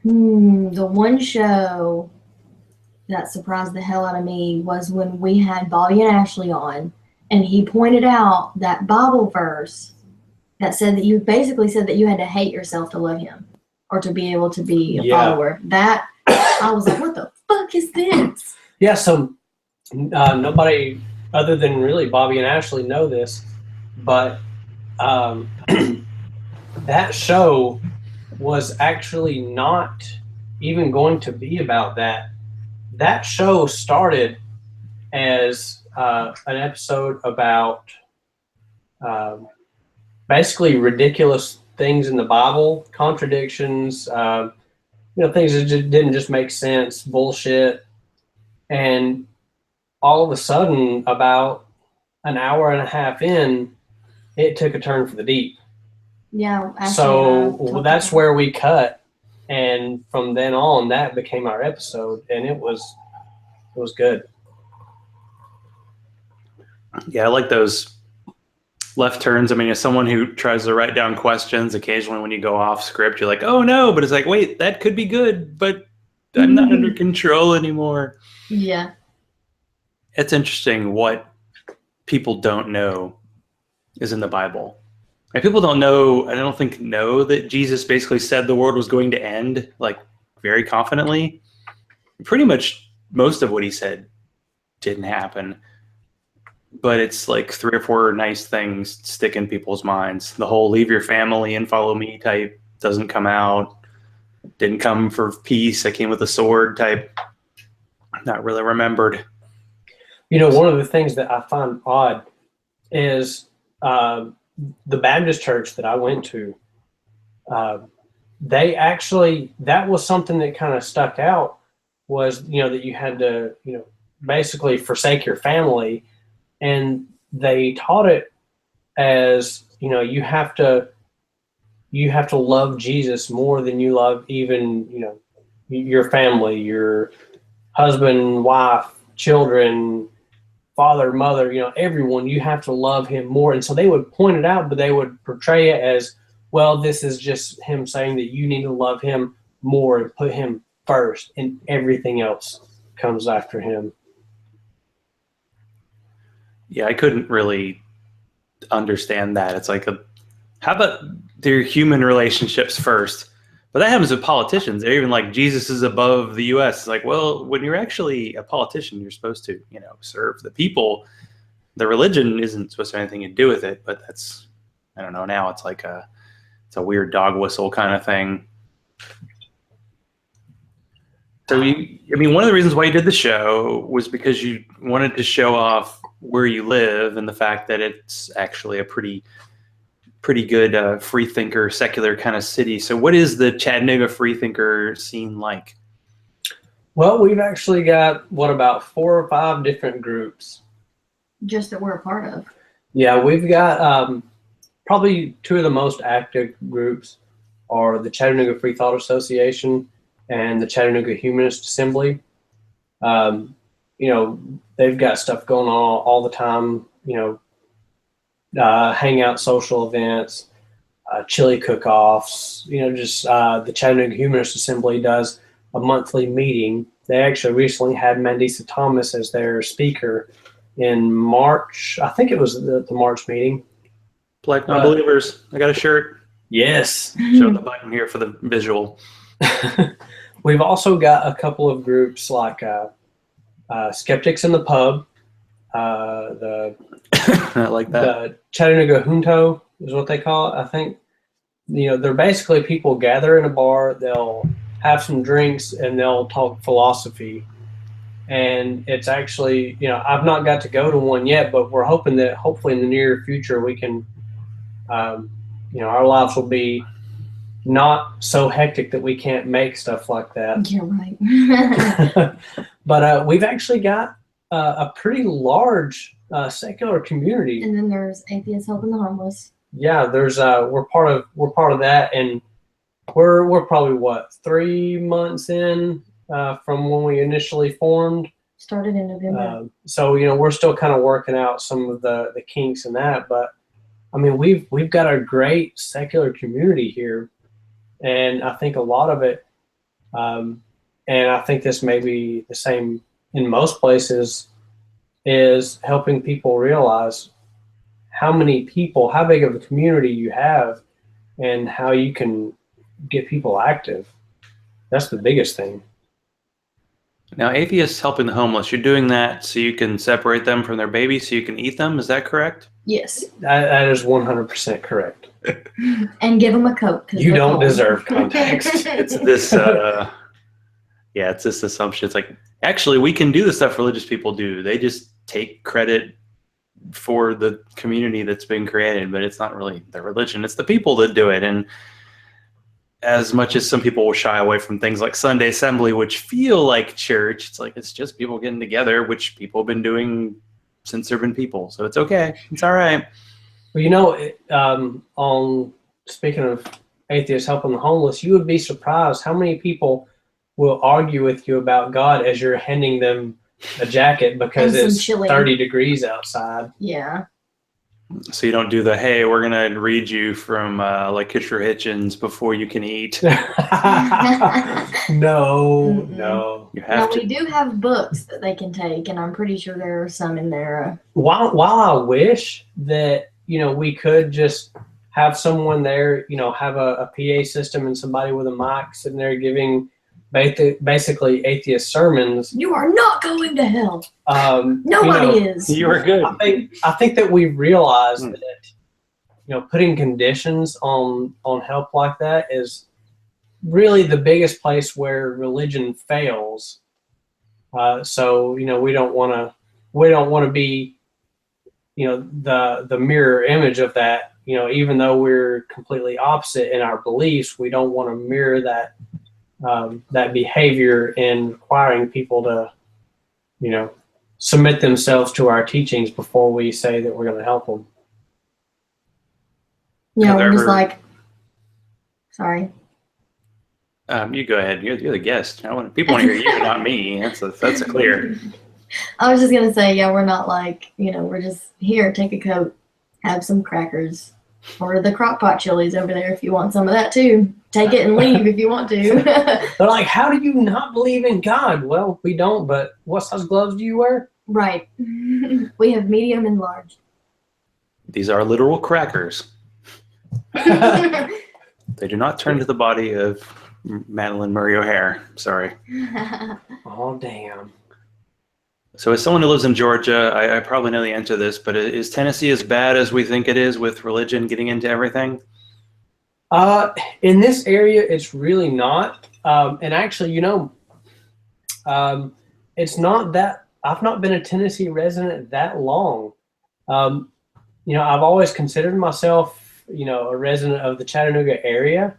The one show that surprised the hell out of me was when we had Bobby and Ashley on, and he pointed out that Bible verse that said that you basically said that you had to hate yourself to love him or to be able to be a follower. That I was like, what the fuck is this? Yeah, so nobody other than really Bobby and Ashley know this, but that show was actually not even going to be about that. That show started as an episode about basically ridiculous things in the Bible, contradictions, things that didn't just make sense, bullshit. And all of a sudden, about an hour and a half in, it took a turn for the deep. Yeah. So that's where we cut. And from then on, that became our episode. And it was good. Yeah, I like those left turns. I mean, as someone who tries to write down questions, occasionally when you go off script, you're like, oh no, but it's like, wait, that could be good, but I'm not under control anymore. Yeah. It's interesting what people don't know is in the Bible. Like, people don't know, I don't think know that Jesus basically said the world was going to end, like, very confidently. Pretty much most of what he said didn't happen. But it's like 3 or 4 nice things stick in people's minds. The whole leave your family and follow me type doesn't come out. Didn't come for peace. I came with a sword type. Not really remembered. One of the things that I find odd is the Baptist church that I went to, they actually, that was something that kind of stuck out was, that you had to, basically forsake your family. And they taught it as, you have to love Jesus more than you love even, your family, your husband, wife, children, father, mother, everyone. You have to love him more. And so they would point it out, but they would portray it as, well, this is just him saying that you need to love him more and put him first, and everything else comes after him. Yeah, I couldn't really understand that. It's like, how about their human relationships first? But that happens with politicians. They're even like, Jesus is above the U.S. It's like, well, when you're actually a politician, you're supposed to, serve the people. The religion isn't supposed to have anything to do with it. But that's, I don't know. Now it's like it's a weird dog whistle kind of thing. So one of the reasons why you did the show was because you wanted to show off where you live and the fact that it's actually a pretty good free thinker, secular kind of city. So what is the Chattanooga free thinker scene like? Well, we've actually got, about 4 or 5 different groups. Just that we're a part of. Yeah, we've got probably 2 of the most active groups are the Chattanooga Free Thought Association and the Chattanooga Humanist Assembly. They've got stuff going on all the time, hangout social events, chili cook-offs, the Chattanooga Humanist Assembly does a monthly meeting. They actually recently had Mandisa Thomas as their speaker in March. I think it was the March meeting. Black Non-Believers. I got a shirt. Yes. Show the button here for the visual. We've also got a couple of groups like Skeptics in the Pub. I like that. The Chattanooga Junto is what they call it. I think, they're basically people gather in a bar, they'll have some drinks, and they'll talk philosophy. And it's actually, I've not got to go to one yet, but we're hoping that hopefully in the near future we can our lives will be not so hectic that we can't make stuff like that. You're right. But we've actually got a pretty large secular community. And then there's atheists helping the homeless. Yeah, there's we're part of that, and we're probably 3 months in from when we initially formed. Started in November. So we're still kind of working out some of the kinks in that, but I mean we've got a great secular community here, and I think a lot of it, and I think this may be the same in most places, is helping people realize how big of a community you have, and how you can get people active. That's the biggest thing. Now, atheists helping the homeless, you're doing that so you can separate them from their babies so you can eat them. Is that correct? Yes. That is 100% correct. And give them a Coke. You don't deserve context. It's this, it's this assumption. It's like, actually, we can do the stuff religious people do. They just take credit for the community that's been created, but it's not really their religion. It's the people that do it. And as much as some people will shy away from things like Sunday assembly, which feel like church, it's like it's just people getting together, which people have been doing since there have been people. So it's okay. It's all right. Well, on speaking of atheists helping the homeless, you would be surprised how many people will argue with you about God as you're handing them a jacket because it's chili. 30 degrees outside. Yeah. So you don't do the, hey, we're going to read you from like Kitcher Hitchens before you can eat. No. You have to. We do have books that they can take, and I'm pretty sure there are some in there. While I wish that, we could just have someone there, have a PA system and somebody with a mic sitting there giving basically atheist sermons. You are not going to hell. Nobody is. You are good. I think that we've realized that putting conditions on help like that is really the biggest place where religion fails. So we don't want to be the mirror image of that. Even though we're completely opposite in our beliefs, we don't want to mirror that behavior in requiring people to, submit themselves to our teachings before we say that we're going to help them. Yeah, we're just like, sorry. You go ahead. You're the guest. People want to hear you, not me. That's clear. I was just going to say, yeah, we're not like, we're just here, take a Coke, have some crackers, or the crock pot chilies over there if you want some of that too. Take it and leave if you want to. They're like, how do you not believe in God? Well, we don't, but what size gloves do you wear? Right. We have medium and large. These are literal crackers. They do not turn to the body of Madeline Murray O'Hare. Sorry. Oh, damn. So as someone who lives in Georgia, I probably know the answer to this, but is Tennessee as bad as we think it is with religion getting into everything? In this area, it's really not. And actually, it's not that I've not been a Tennessee resident that long. I've always considered myself, a resident of the Chattanooga area.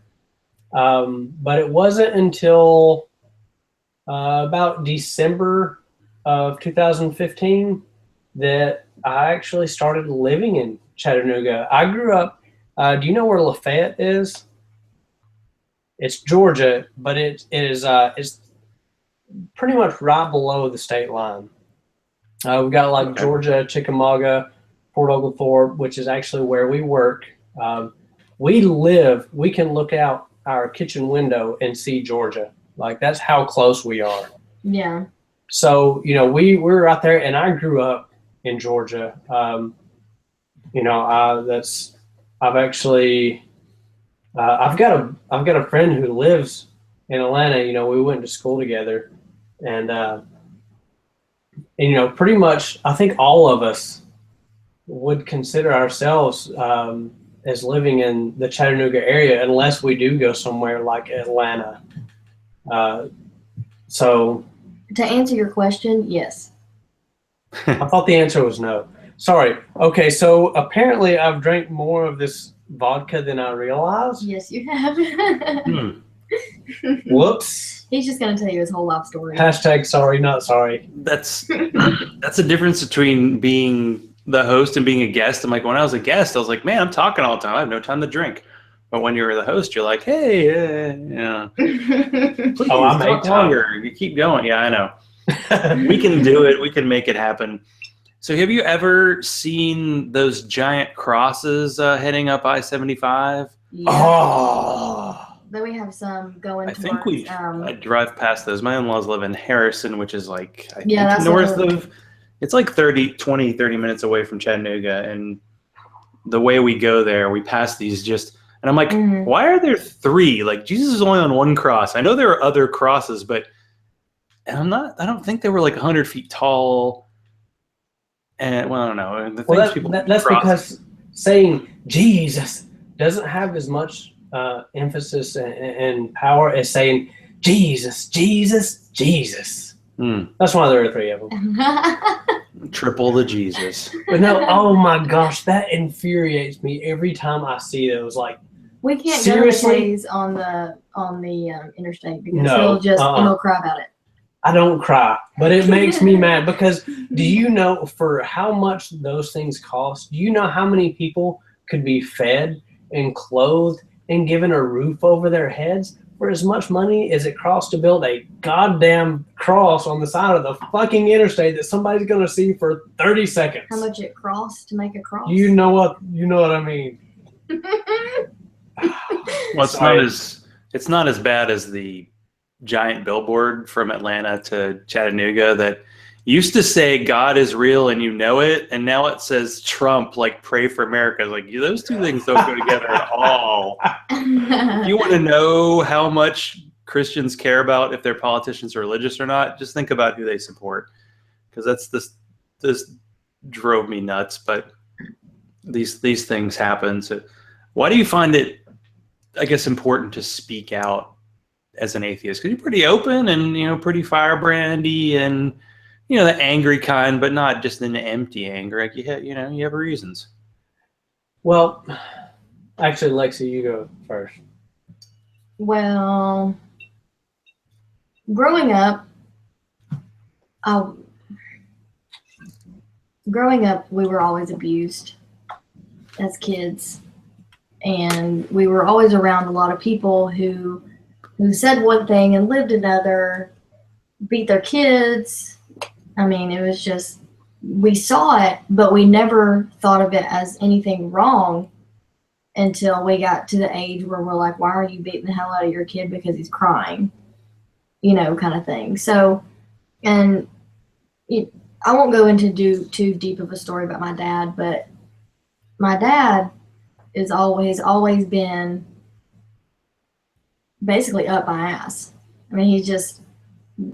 But it wasn't until about December of 2015 that I actually started living in Chattanooga. I grew up. Do you know where Lafayette is? It's Georgia, but it's pretty much right below the state line. We've got like Georgia, Chickamauga, Fort Oglethorpe, which is actually where we work. We can look out our kitchen window and see Georgia. Like that's how close we are. Yeah. So, we're out there, and I grew up in Georgia. I've actually, I've got a friend who lives in Atlanta. We went to school together, and pretty much, I think all of us would consider ourselves as living in the Chattanooga area, unless we do go somewhere like Atlanta. So, to answer your question, yes. I thought the answer was no. Sorry. Okay, so apparently I've drank more of this vodka than I realized. Yes, you have. Whoops. He's just going to tell you his whole life story. Hashtag sorry, not sorry. That's a difference between being the host and being a guest. I'm like, when I was a guest, I was like, man, I'm talking all the time. I have no time to drink. But when you're the host, you're like, hey, please talk longer. You keep going. Yeah, I know. We can do it. We can make it happen. So have you ever seen those giant crosses heading up I-75? Yeah. Oh. Then we have some going I think I drive past those. My in-laws live in Harrison, which is like, I think that's north of, it's like 30 minutes away from Chattanooga. And the way we go there, we pass these just, and I'm like, why are there 3? Like, Jesus is only on one cross. I know there are other crosses, but I don't think they were like 100 feet tall. And, well, I don't know. That's because saying Jesus doesn't have as much emphasis and power as saying Jesus, Jesus, Jesus. That's why there are 3 of them. Triple the Jesus. But no, oh my gosh, that infuriates me every time I see those. Like, we can't seriously? go to Clay's on the interstate because he'll cry about it. I don't cry, but it makes me mad because do you know for how much those things cost? Do you know how many people could be fed and clothed and given a roof over their heads for as much money as it costs to build a goddamn cross on the side of the fucking interstate that somebody's going to see for 30 seconds? How much it costs to make a cross? You know what I mean. Well, it's not as bad as the giant billboard from Atlanta to Chattanooga that used to say God is real and you know it, and now it says Trump, like pray for America. Like, those 2 things don't go together at all. If you want to know how much Christians care about if their politicians are religious or not, just think about who they support, because this drove me nuts. But these things happen. So why do you find it, I guess, important to speak out as an atheist? Because you're pretty open and pretty firebrandy and the angry kind, but not just an empty anger. Like you have reasons. Well, actually, Lexi, you go first. Well, growing up, we were always abused as kids, and we were always around a lot of people who said one thing and lived another, beat their kids. I mean, it was just, we saw it, but we never thought of it as anything wrong until we got to the age where we're like, why are you beating the hell out of your kid because he's crying? Kind of thing. So, and I won't go into too deep of a story about my dad, but my dad is always been basically up my ass. I mean, he's just,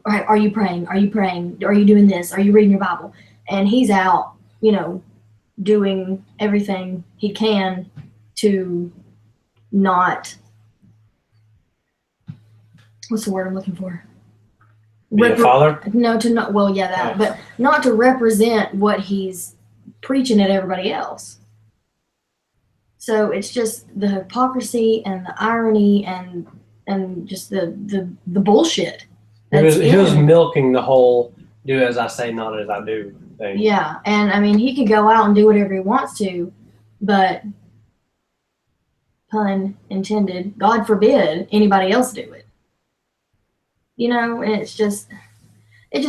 are you praying? Are you praying? Are you doing this? Are you reading your Bible? And he's out, doing everything he can to not, what's the word I'm looking for? Be a father? No, to not, well, yeah, that, but not to represent what he's preaching at everybody else. So it's just the hypocrisy and the irony and just the bullshit. He was milking the whole do as I say, not as I do thing. Yeah, and I mean, he can go out and do whatever he wants to, but pun intended, God forbid anybody else do it. And it just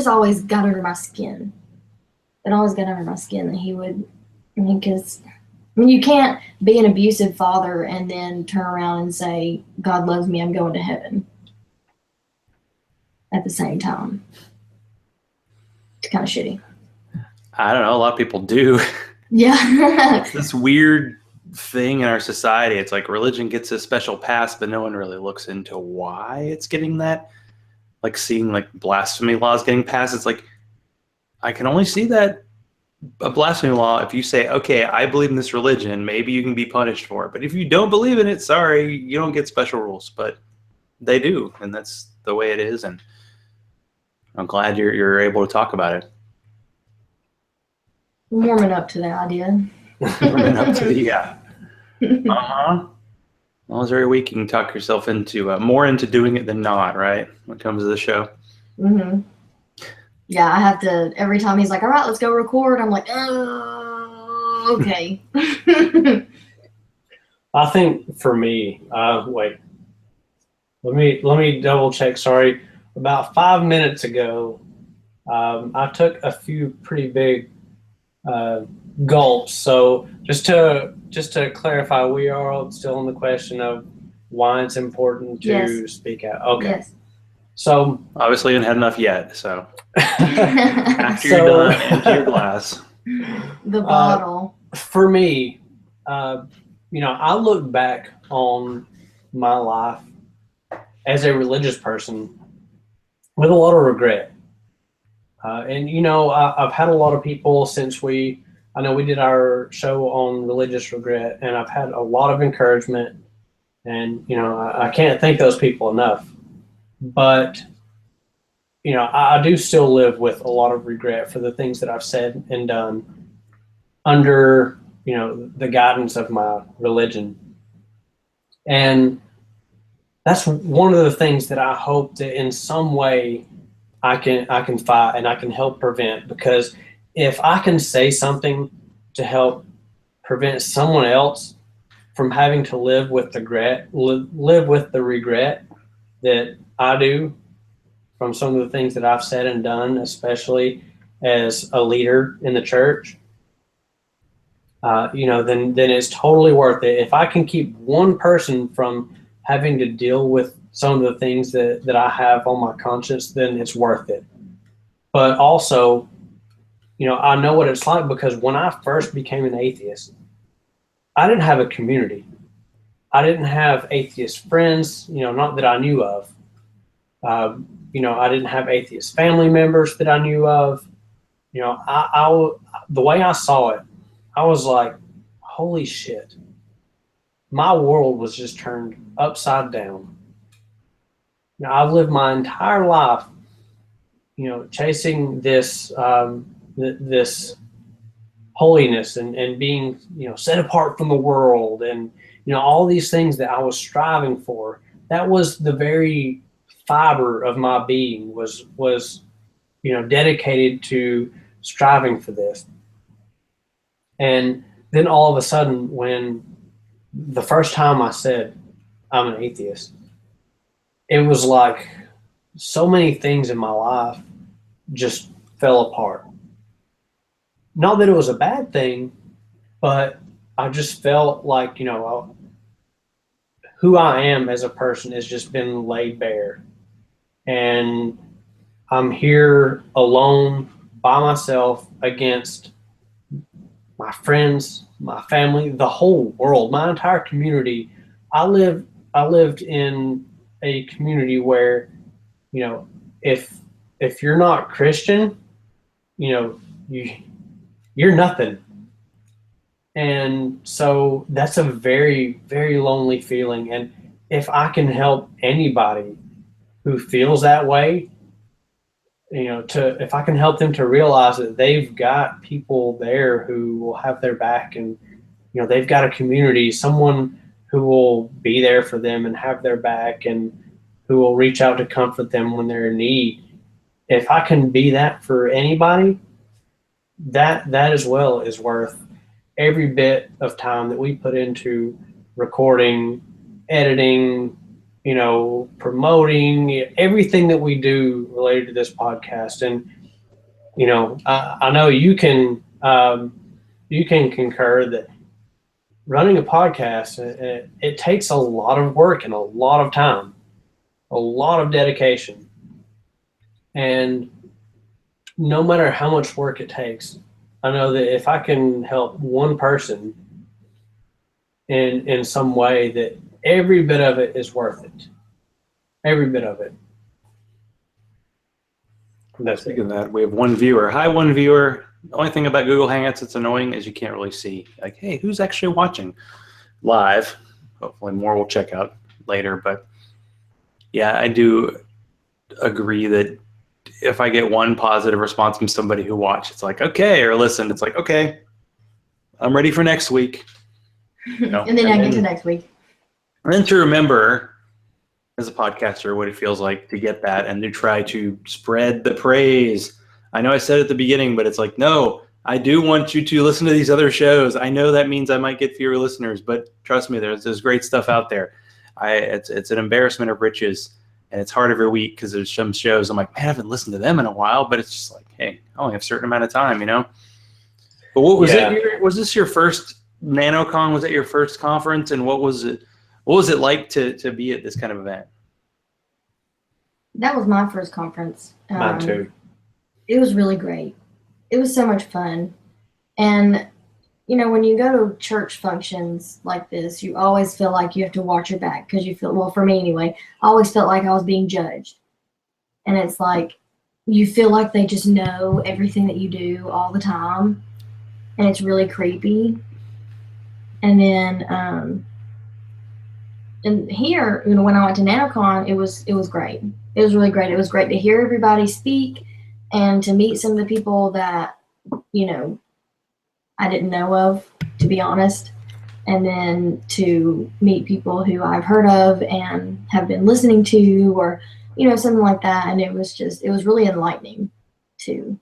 always got under my skin. It always got under my skin that he would, because you can't be an abusive father and then turn around and say, God loves me, I'm going to heaven at the same time. It's kind of shitty. I don't know. A lot of people do. Yeah. It's this weird thing in our society. It's like religion gets a special pass, but no one really looks into why it's getting that. Like seeing like blasphemy laws getting passed. It's like, I can only see that a blasphemy law if you say, okay, I believe in this religion, maybe you can be punished for it. But if you don't believe in it, sorry, you don't get special rules. But they do, and that's the way it is. And I'm glad you're able to talk about it. Warming up to the idea. Warming up to the, yeah. Uh-huh. Well, it's very weak. You can talk yourself into more into doing it than not, right? When it comes to the show. Mm-hmm. Yeah, I have to, every time he's like, all right, let's go record, I'm like, oh, okay. I think for me, wait, let me double check. Sorry, about 5 minutes ago, I took a few pretty big gulps. So just to clarify, we are all still on the question of why it's important to Yes. speak out. Okay. Yes. So Obviously, you haven't had enough yet. So The after you're done, empty your glass. bottle. For me, I look back on my life as a religious person with a lot of regret. I've had a lot of people since I know we did our show on religious regret, and I've had a lot of encouragement, and, I can't thank those people enough. But, I do still live with a lot of regret for the things that I've said and done under, the guidance of my religion. And that's one of the things that I hope that in some way I can fight and I can help prevent, because if I can say something to help prevent someone else from having to live with the regret that I do from some of the things that I've said and done, especially as a leader in the church, then it's totally worth it. If I can keep one person from having to deal with some of the things that I have on my conscience, then it's worth it. But also, I know what it's like, because when I first became an atheist, I didn't have a community. I didn't have atheist friends, not that I knew of. I didn't have atheist family members that I knew of. The way I saw it, I was like, holy shit. My world was just turned upside down. I've lived my entire life, chasing this this holiness and being, set apart from the world, and all these things that I was striving for. That was the very fiber of my being was dedicated to striving for this. And then all of a sudden, when the first time I said I'm an atheist, it was like so many things in my life just fell apart. Not that it was a bad thing, but I just felt like, who I am as a person has just been laid bare. And I'm here alone by myself against my friends, my family, the whole world, my entire community. I lived in a community where, if you're not Christian, you're nothing. And so that's a very, very lonely feeling. And if I can help anybody who feels that way, if I can help them to realize that they've got people there who will have their back, and, they've got a community, someone who will be there for them and have their back, and who will reach out to comfort them when they're in need. If I can be that for anybody, that as well is worth every bit of time that we put into recording, editing, promoting, everything that we do related to this podcast. And, I know you can concur that running a podcast, it takes a lot of work and a lot of time, a lot of dedication. And no matter how much work it takes, I know that if I can help one person in some way, that every bit of it is worth it. Every bit of it. Speaking of that, we have one viewer. Hi, one viewer. The only thing about Google Hangouts that's annoying is you can't really see, like, hey, who's actually watching live? Hopefully more will check out later. But yeah, I do agree that if I get one positive response from somebody who watched, it's like, okay, or listened, it's like, okay, I'm ready for next week. No. And then I get to next week. And then to remember, as a podcaster, what it feels like to get that and to try to spread the praise. I know I said at the beginning, but it's like, no, I do want you to listen to these other shows. I know that means I might get fewer listeners, but trust me, there's great stuff out there. It's an embarrassment of riches, and it's hard every week because there's some shows I'm like, man, I haven't listened to them in a while, but it's just like, hey, I only have a certain amount of time, you know? But what was it? Was this your first NaNoCon? Was that your first conference? And what was it like to be at this kind of event? That was my first conference. Mine too. It was really great. It was so much fun. And, you know, when you go to church functions like this, you always feel like you have to watch your back because you feel, well, for me anyway, I always felt like I was being judged. And it's like, you feel like they just know everything that you do all the time. And it's really creepy. And then, and here, you know, when I went to NaNoCon, it was great. It was really great. It was great to hear everybody speak and to meet some of the people that, you know, I didn't know of, to be honest. And then to meet people who I've heard of and have been listening to, or, you know, something like that. And it was really enlightening too.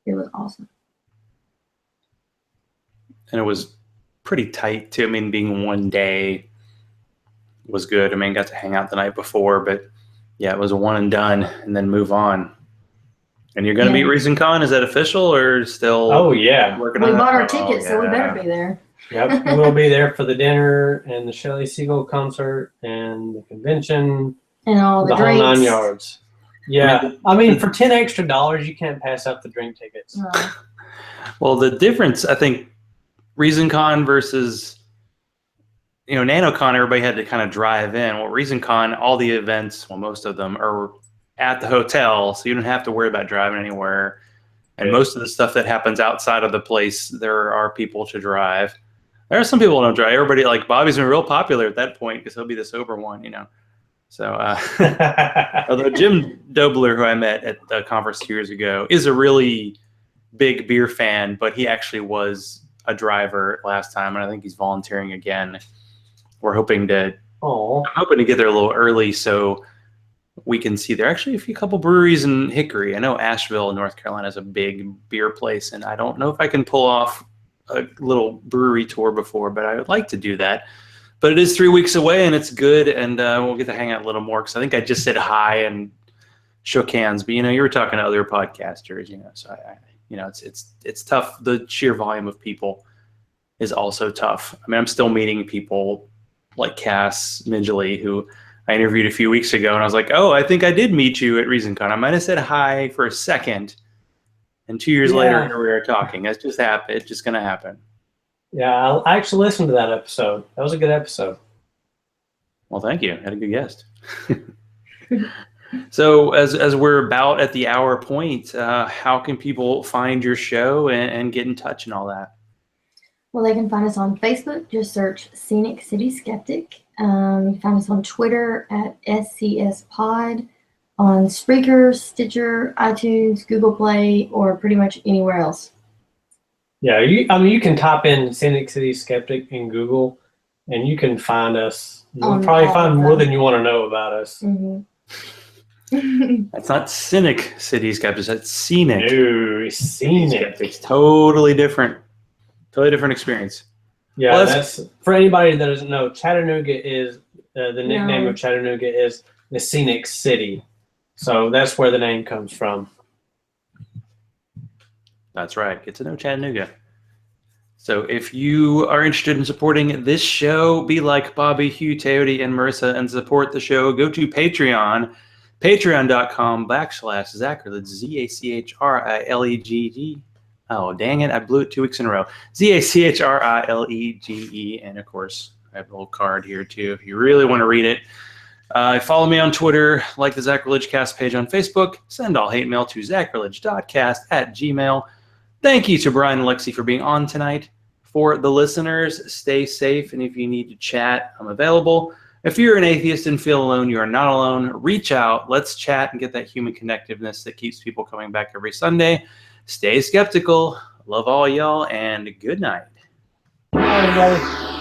It was awesome. And it was pretty tight too. I mean, being one day was good. I mean, got to hang out the night before, but yeah, it was a one and done and then move on. And you're going to meet ReasonCon? Is that official or still? Oh, yeah. We bought our tickets, so we better be there. Yep, we'll be there for the dinner and the Shelley Siegel concert and the convention. And all the whole drinks. 9 yards. Yeah, I mean, for $10 extra, you can't pass up the drink tickets. Well, the difference, I think, ReasonCon versus, you know, NaNoCon, everybody had to kind of drive in. Well, ReasonCon, all the events, well, most of them are at the hotel, so you don't have to worry about driving anywhere. And most of the stuff that happens outside of the place, there are people to drive. There are some people who don't drive. Everybody, like Bobby's been real popular at that point because he'll be the sober one, you know. So, although Jim Dobler, who I met at the conference 2 years ago, is a really big beer fan, but he actually was a driver last time, and I think he's volunteering again. We're hoping to get there a little early so we can see. There are actually a couple breweries in Hickory. I know Asheville, North Carolina is a big beer place, and I don't know if I can pull off a little brewery tour before, but I would like to do that. But it is 3 weeks away, and it's good, and we'll get to hang out a little more because I think I just said hi and shook hands. But, you know, you were talking to other podcasters, you know, so I you know, it's tough. The sheer volume of people is also tough. I mean, I'm still meeting people like Cass Midgley, who I interviewed a few weeks ago, and I was like, oh, I think I did meet you at ReasonCon. I might have said hi for a second, and 2 years later, here we are talking. That's just happened. It's just going to happen. Yeah, I actually listened to that episode. That was a good episode. Well, thank you. I had a good guest. So as we're about at the hour point, how can people find your show and get in touch and all that? Well, they can find us on Facebook. Just search Scenic City Skeptic. You can find us on Twitter at SCS Pod, on Spreaker, Stitcher, iTunes, Google Play, or pretty much anywhere else. Yeah, you can type in Scenic City Skeptic in Google, and you can find us. You'll probably find more than you want to know about us. Mm-hmm. That's not Cynic City Skeptics. That's Scenic. No, Scenic. It's totally different. Totally different experience. Yeah, well, that's for anybody that doesn't know. Chattanooga is the nickname of Chattanooga is the Scenic City, so that's where the name comes from. That's right. Get to know Chattanooga. So if you are interested in supporting this show, be like Bobby, Hugh, Teody, and Marissa and support the show. Go to Patreon, patreon.com/Zachrilege, Zachrilege. Oh, dang it. I blew it 2 weeks in a row. Zachrilege. And, of course, I have a little card here, too, if you really want to read it. Follow me on Twitter, like the Zachrilege Cast page on Facebook. Send all hate mail to zachrilege.cast@gmail.com. Thank you to Brian and Lexi for being on tonight. For the listeners, stay safe, and if you need to chat, I'm available. If you're an atheist and feel alone, you are not alone. Reach out. Let's chat and get that human connectiveness that keeps people coming back every Sunday. Stay skeptical. Love all y'all, and good night. Bye, everybody.